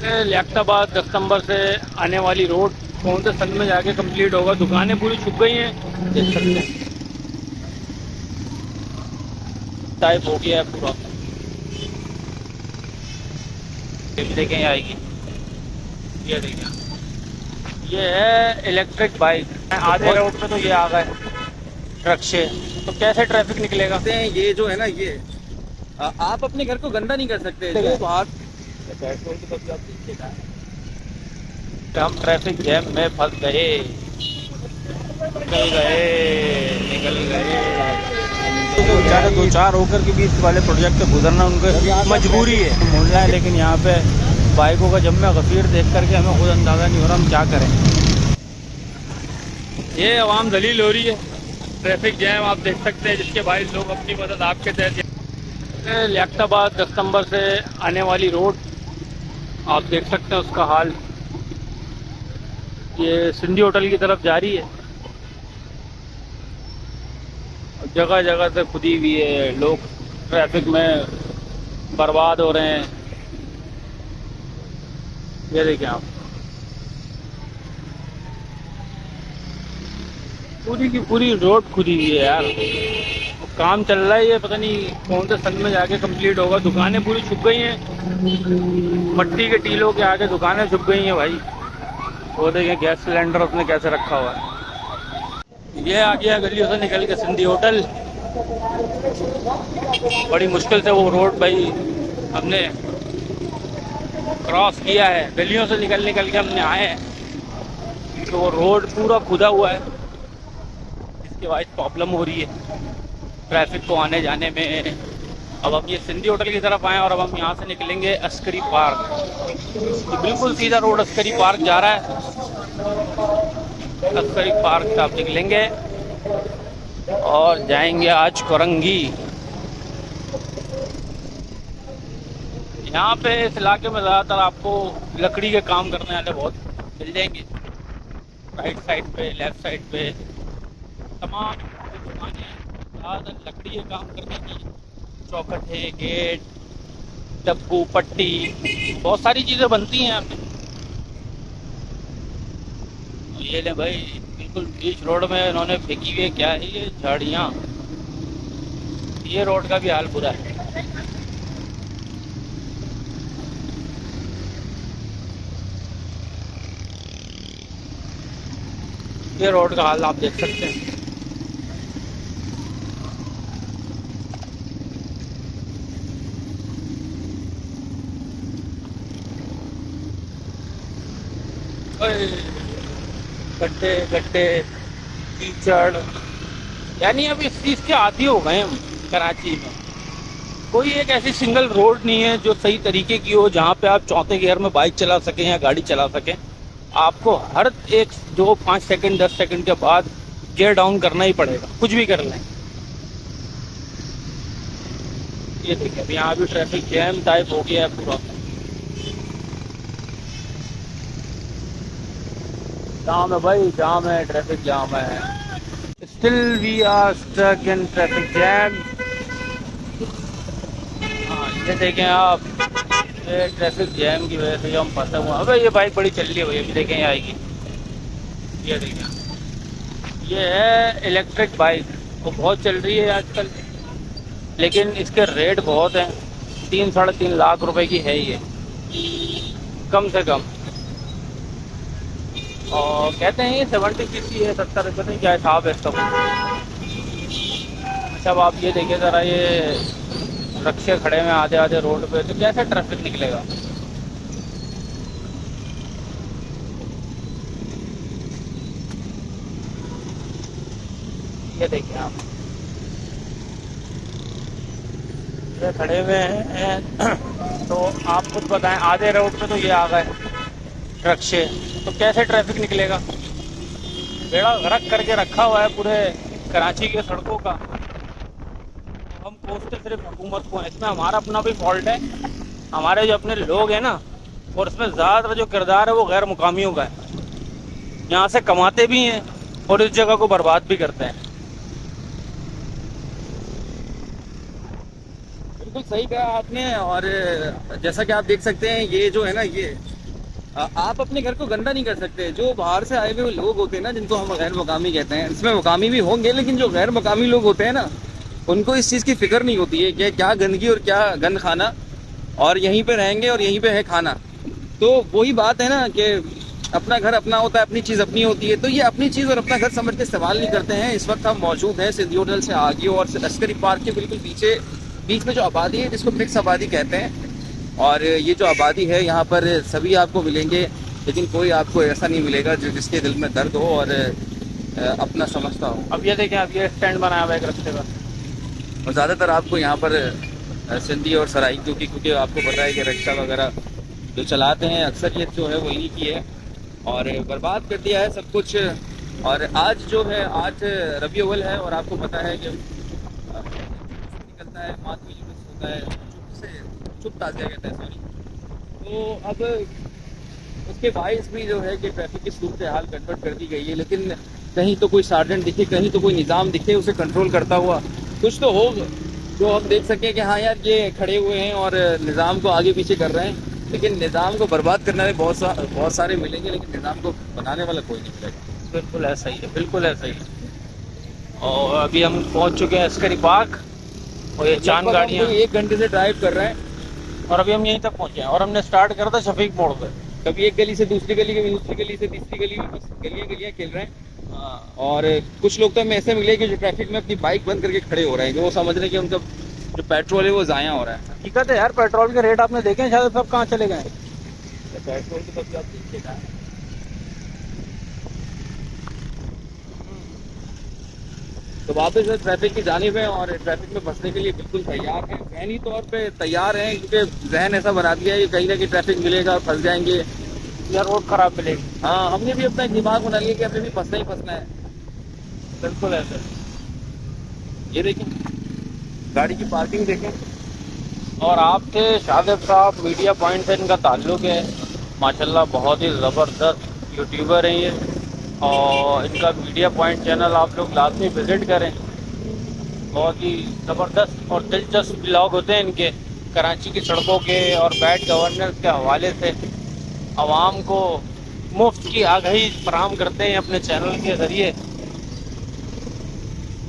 Liaquatabad 10 number से आने वाली रोड कौन से सन में जाके कंप्लीट होगा। दुकानें पूरी छुप गई हैं, देख सकते हैं। टाइप हो गया है पूरा। ये भी देखें आएगी, ये देखें, ये है इलेक्ट्रिक बाइक। आधे रोड पे तो ये आ गए ट्रक से, तो कैसे ट्रैफिक निकलेगा। ये जो है ना, ये आप अपने घर को गंदा नहीं कर सकते। जो बात हम ट्रैफिक जैम में फंस गए, निकल गए। तो बेचारे दो चार होकर के बीच वाले प्रोजेक्ट से गुजरना उनकी मजबूरी है, मुड़ना है। लेकिन यहाँ पे बाइकों का जम में गफीर देख करके हमें खुद अंदाज़ा नहीं हो रहा हम क्या करें। ये आवाम दलील हो रही है, ट्रैफिक जैम आप देख सकते हैं, जिसके भाई लोग अपनी मदद आपके तहत। लियाकताबाद 10 नंबर से आने वाली रोड आप देख सकते हैं उसका हाल। ये सिंधी होटल की तरफ जा रही है, जगह जगह से खुदी हुई है, लोग ट्रैफिक में बर्बाद हो रहे हैं। ये देखिए आप, पूरी की पूरी रोड खुदी हुई है यार। काम चल रहा है, ये पता नहीं कौन से सन में जाके कंप्लीट होगा। दुकानें पूरी छुप गई हैं, मट्टी के टीलों के आगे दुकानें छुप गई हैं भाई। वो देखें गैस सिलेंडर उसने कैसे रखा हुआ है। ये आ गया गलियों से निकल के सिंधी होटल। बड़ी मुश्किल से वो रोड भाई हमने क्रॉस किया है, गलियों से निकल के हमने आए हैं। तो वो रोड पूरा खुदा हुआ है, इसके बाद प्रॉब्लम हो रही है ट्रैफिक को आने जाने में। अब हम ये सिंधी होटल की तरफ आए और अब हम यहाँ से निकलेंगे अस्करी पार्क। ये बिल्कुल सीधा रोड अस्करी पार्क जा रहा है। अस्करी पार्क से आप निकलेंगे और जाएंगे आज कोरंगी। यहाँ पे इस इलाके में ज़्यादातर आपको लकड़ी के काम करने वाले बहुत मिल जाएंगे। राइट साइड पे, लेफ्ट साइड पे तमाम दुकानें ज़्यादातर लकड़ी के काम करने की, चौखट है, गेट, डब्बू, पट्टी, बहुत सारी चीज़ें बनती हैं यहाँ पे। ये ले भाई, बिल्कुल बीच रोड में इन्होंने फेंकी हुई है, क्या है ये, झाड़ियाँ। ये रोड का भी हाल बुरा है। ये रोड का हाल आप देख सकते हैं। गड्ढे गड्ढे, कीचड़, यानी अब इस चीज़ के आदी हो गए हम कराची में। कोई एक ऐसी सिंगल रोड नहीं है जो सही तरीके की हो, जहाँ पे आप चौथे गियर में बाइक चला सकें या गाड़ी चला सकें। आपको हर एक 2-5 सेकंड 10 सेकंड के बाद गियर डाउन करना ही पड़ेगा, कुछ भी कर लें। ये देखिए अब यहाँ भी ट्रैफिक जैम टाइप हो गया है पूरा। जाम है भाई, जाम है, ट्रैफिक जाम है। Still we are stuck in traffic jam. हाँ ये देखें आप, ये ट्रैफिक जैम की वजह से हम फंसे हुए। अबे ये बाइक बड़ी चल रही है भाई, अभी देखें ये आएगी। ये देखें, ये है इलेक्ट्रिक बाइक, वो बहुत चल रही है आजकल, लेकिन इसके रेट बहुत हैं। 3-3.5 लाख रुपए की है ये, कम से कम। और कहते हैं ये 70 सीसी है, 70, पता नहीं क्या हिसाब है इसका। अच्छा अब आप ये देखिए ज़रा, ये रक्शे खड़े हैं आधे आधे रोड पे, तो कैसे ट्रैफिक निकलेगा। ये देखिए आप, ये खड़े हुए हैं। तो आप खुद बताएं, आधे रोड पे तो ये आ गए रक्शे, तो कैसे ट्रैफिक निकलेगा। बेड़ा गर्क करके रखा हुआ है पूरे कराची के सड़कों का। हम कोसते सिर्फ हुकूमत को हैं, इसमें हमारा अपना भी फॉल्ट है। हमारे जो अपने लोग हैं ना, और इसमें ज़्यादातर जो किरदार है वो गैर मुकामियों का है। यहाँ से कमाते भी हैं और इस जगह को बर्बाद भी करते हैं। बिल्कुल सही कहा आपने। और जैसा कि आप देख सकते हैं, ये जो है ना, ये आप अपने घर को गंदा नहीं कर सकते। जो बाहर से आए हुए लोग होते हैं ना, जिनको हम गैर मकामी कहते हैं, इसमें मकामी भी होंगे, लेकिन जो गैर मकामी लोग होते हैं ना, उनको इस चीज़ की फिक्र नहीं होती है कि क्या गंदगी और क्या गंद खाना, और यहीं पे रहेंगे और यहीं पे है खाना। तो वही बात है ना कि अपना घर अपना होता है, अपनी चीज़ अपनी होती है। तो ये अपनी चीज़ और अपना घर समझ के इस्तेमाल नहीं करते हैं। इस वक्त हम मौजूद हैं सिंधी होटल से आगे और अस्करी पार्क के बिल्कुल पीछे, बीच में जो आबादी है जिसको मिक्स आबादी कहते हैं। और ये जो आबादी है यहाँ पर सभी आपको मिलेंगे, लेकिन कोई आपको ऐसा नहीं मिलेगा जो जिसके दिल में दर्द हो और अपना समझता हो। अब ये देखें, अब ये स्टैंड बनाया हुआ है एक रस्ते पर, और ज़्यादातर आपको यहाँ पर सिंधी और सराइकियों की, क्योंकि आपको पता है कि रिक्शा वगैरह जो चलाते हैं अक्सरियत जो है वो इन्हीं की है, और बर्बाद कर दिया है सब कुछ। और आज जो है, आज रबी अव्वल है और आपको पता है कि निकलता है, मातमी जुलूस होता है, चुप ताज़िया कहते हैं, सॉरी। तो अब उसके बाइस भी जो है कि ट्रैफिक की सूरत हाल गड़बड़ कर दी गई है, लेकिन कहीं तो कोई सार्जेंट दिखे, कहीं तो कोई निज़ाम दिखे उसे कंट्रोल करता हुआ, कुछ तो हो जो हम देख सकें कि हाँ यार ये खड़े हुए हैं और निज़ाम को आगे पीछे कर रहे हैं। लेकिन निज़ाम को बर्बाद करने वाले बहुत सारे मिलेंगे, लेकिन निज़ाम को बनाने वाला कोई नहीं मिलेगा। बिल्कुल ऐसा ही है, बिल्कुल ऐसा ही है। और अभी हम पहुंच चुके हैं अस्करी पार्क, और ये चांद गाड़ियाँ 1 घंटे से ड्राइव कर रहे हैं, और अभी हम यहीं तक पहुंचे हैं। और हमने स्टार्ट करा था शफीक मोड़ पे। कभी एक गली से दूसरी गली, कभी दूसरी गली से तीसरी गली, गलियाँ खेल रहे हैं। और कुछ लोग तो हमें ऐसे मिले कि जो ट्रैफिक में अपनी बाइक बंद करके खड़े हो रहे हैं, कि वो समझ रहे हैं कि उनका जो पेट्रोल है वो ज़ाया हो रहा है। हकीकत है यार, पेट्रोल के रेट आपने देखे हैं, शायद सब कहाँ चले गए। पेट्रोल की तो आप देखिएगा, तो वापस ट्रैफिक की जानिब है और ट्रैफिक में फंसने के लिए बिल्कुल तैयार हैं, ज़हनी तौर पे तैयार हैं, क्योंकि जहन ऐसा बना दिया है कि कहीं ना कहीं ट्रैफिक मिलेगा, फंस जाएंगे यार रोड खराब मिलेगी। हाँ, हमने भी अपना एक दिमाग बना लिया कि हमें भी फंसना ही फंसना है। बिल्कुल ऐसा। ये देखें, गाड़ी की पार्किंग देखें। और आप थे शादिब साहब, मीडिया पॉइंट से इनका ताल्लुक है, माशाल्लाह बहुत ही ज़बरदस्त यूट्यूबर हैं ये, और इनका मीडिया पॉइंट चैनल आप लोग लाजमी विज़िट करें। बहुत ही ज़बरदस्त और दिलचस्प ब्लॉग होते हैं इनके, कराची की सड़कों के और बैड गवर्नेंस के हवाले से आवाम को मुफ्त की आगाही फराहम करते हैं अपने चैनल के ज़रिए।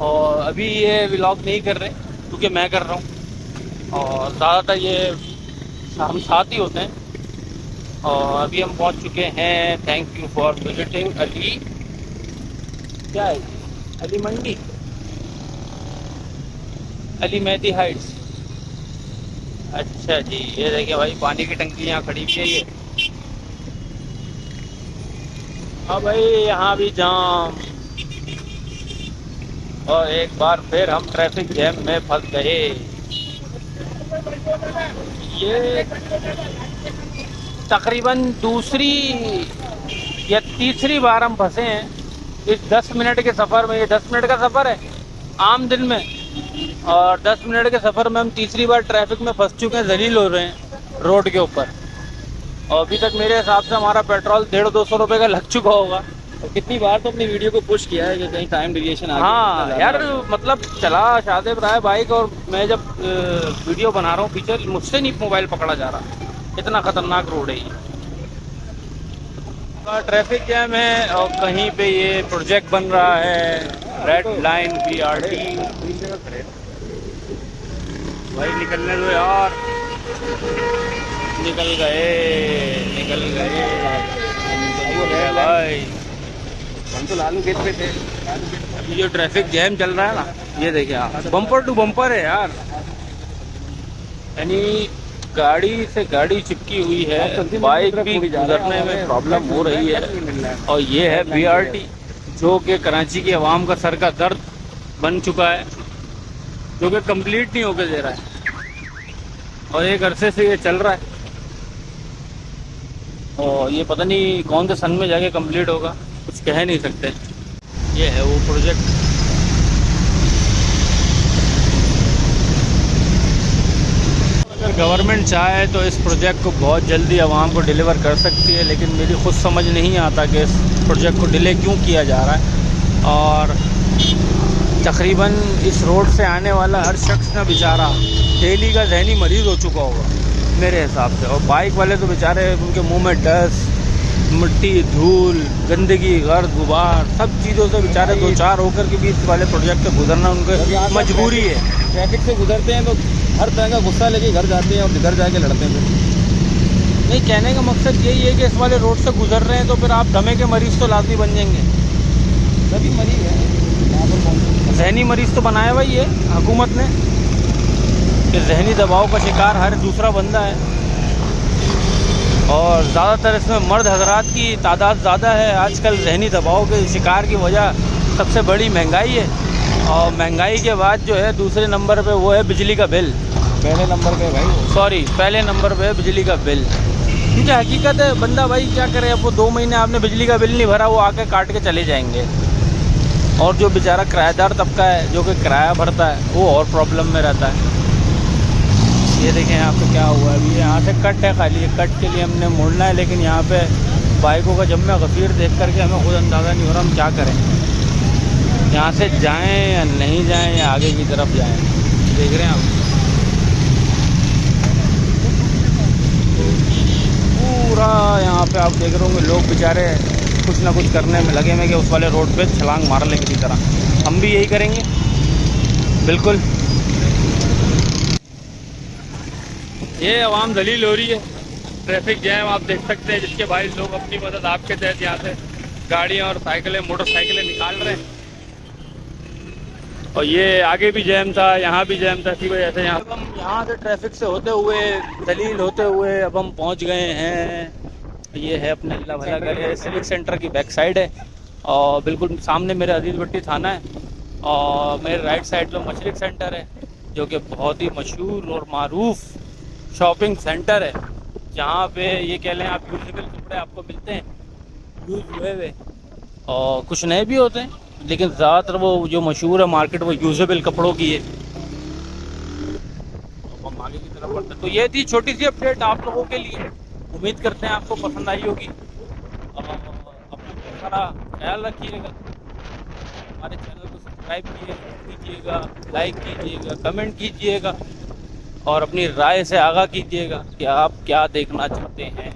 और अभी ये व्लॉग नहीं कर रहे क्योंकि मैं कर रहा हूँ, और ज़्यादातर ये हम साथ ही होते हैं। और अभी हम पहुंच चुके हैं, thank you for visiting Ali, क्या है अली मंडी, अली मेहदी हाइट्स। अच्छा जी, ये देखिए भाई पानी की टंकी यहाँ खड़ी हुई है ये। हाँ भाई, यहाँ भी जाम, और एक बार फिर हम ट्रैफिक जैम में फंस गए। ये तकरीबन दूसरी या तीसरी बार हम फंसे हैं इस 10 मिनट के सफ़र में। ये 10 मिनट का सफ़र है आम दिन में, और 10 मिनट के सफ़र में हम तीसरी बार ट्रैफिक में फंस चुके हैं, जलील हो रहे हैं रोड के ऊपर। और अभी तक मेरे हिसाब से हमारा पेट्रोल 150-200 रुपये का लग चुका होगा। और कितनी बार तो अपनी वीडियो को पुश किया है कि कहीं टाइम वेरिएशन आ गया। हाँ यार, मतलब चला शादिब रहा है बाइक, और मैं जब वीडियो बना रहा हूँ पीछे मुझसे नहीं मोबाइल पकड़ा जा रहा, इतना ख़तरनाक रोड है ये। ट्रैफिक जैम है, और कहीं पे ये प्रोजेक्ट बन रहा है, रेड लाइन BRT। भाई निकलने दो यार, निकल गए भाई। हम तो लालू गेट पे थे। अभी जो ट्रैफिक जैम चल रहा है ना, ये देखिए आप, बम्पर टू बम्पर है यार, यानी गाड़ी से गाड़ी चिपकी हुई है, बाइक भी गुजरने में प्रॉब्लम हो रही है। और ये है BRT, जो कि कराची की आवाम का सर का दर्द बन चुका है, जो कि कंप्लीट नहीं होकर दे रहा है, और एक अरसे से ये चल रहा है, और ये पता नहीं कौन से सन में जाके कंप्लीट होगा, कुछ कह नहीं सकते। ये है वो प्रोजेक्ट। अगर गवर्नमेंट चाहे तो इस प्रोजेक्ट को बहुत जल्दी आवाम को डिलीवर कर सकती है, लेकिन मेरी खुद समझ नहीं आता कि इस प्रोजेक्ट को डिले क्यों किया जा रहा है। और तकरीबन इस रोड से आने वाला हर शख्स ना बेचारा डेली का जहनी मरीज़ हो चुका होगा मेरे हिसाब से, और बाइक वाले तो बेचारे उनके मुंह में डस्ट मिट्टी, धूल, गंदगी, गर्द, गुबार, सब चीज़ों से बेचारे दो चार होकर के बीच वाले प्रोजेक्ट से गुजरना उनकी मजबूरी है। ट्रैफिक से गुजरते हैं तो हर तरह का गुस्सा लेके घर जाते हैं और घर जाके लड़ते हैं फिर। नहीं, कहने का मकसद यही है कि इस वाले रोड से गुजर रहे हैं तो फिर आप दमे के मरीज़ तो लाजमी बन जाएंगे। सभी मरीज है यहाँ पर। जहनी मरीज़ तो बनाया हुआ ही है हुकूमत ने कि जहनी दबाव का शिकार हर दूसरा बंदा है, और ज़्यादातर इसमें मर्द हजरात की तादाद ज़्यादा है। आजकल जहनी दबाव के शिकार की वजह सबसे बड़ी महंगाई है, और महंगाई के बाद जो है दूसरे नंबर पे वो है बिजली का बिल। पहले नंबर पे भाई, सॉरी, पहले नंबर पे है बिजली का बिल। क्योंकि हकीकत है, बंदा भाई क्या करे, अब वो 2 महीने आपने बिजली का बिल नहीं भरा, वो आके काट के चले जाएंगे। और जो बेचारा किराएदार तबका है जो कि किराया भरता है वो और प्रॉब्लम में रहता है। ये देखें यहाँ पे क्या हुआ है। अभी यहाँ से कट है, खाली कट के लिए हमने मुड़ना है, लेकिन यहाँ पे बाइकों का जम्मे गफीर देख करके हमें खुद अंदाज़ा नहीं हो रहा हम क्या करें, यहाँ से जाएं या नहीं जाएं या आगे की तरफ जाएं। देख रहे हैं आप, पूरा यहाँ पे आप देख रहे होंगे लोग बेचारे कुछ ना कुछ करने में लगे हैं कि उस वाले रोड पे छलांग मार लें किसी तरह। हम भी यही करेंगे बिल्कुल। ये आवाम दलील हो रही है, ट्रैफिक जैम आप देख सकते हैं, जिसके भाई लोग अपनी मदद आपके तहत यहाँ से गाड़ियाँ और साइकिलें, मोटरसाइकिलें निकाल रहे हैं। और ये आगे भी जैम था, यहाँ भी जैम था, इसी वजह से यहाँ से ट्रैफिक से होते हुए, दलील होते हुए अब हम पहुँच गए हैं। ये है अपने अल्लाह भला करे सिविक सेंटर की बैक साइड है, और बिल्कुल सामने मेरे अजीज भट्टी थाना है, और मेरे राइट साइड में मशरिक सेंटर है, जो कि बहुत ही मशहूर और मारूफ शॉपिंग सेंटर है, जहाँ पे ये कह लें आप यूजेबल कपड़े आपको मिलते हैं, यूज हुए हुए, और कुछ नए भी होते हैं, लेकिन ज़्यादातर वो जो मशहूर है मार्केट वो यूजेबल कपड़ों की है। हम आगे की तरफ बढ़ते हैं। तो ये थी छोटी सी अपडेट आप लोगों के लिए, उम्मीद करते हैं आपको पसंद आई होगी। अपना बहुत सारा ख्याल रखिएगा, हमारे चैनल को सब्सक्राइब कीजिएगा, लाइक कीजिएगा, कमेंट कीजिएगा, और अपनी राय से आगाह कीजिएगा कि आप क्या देखना चाहते हैं।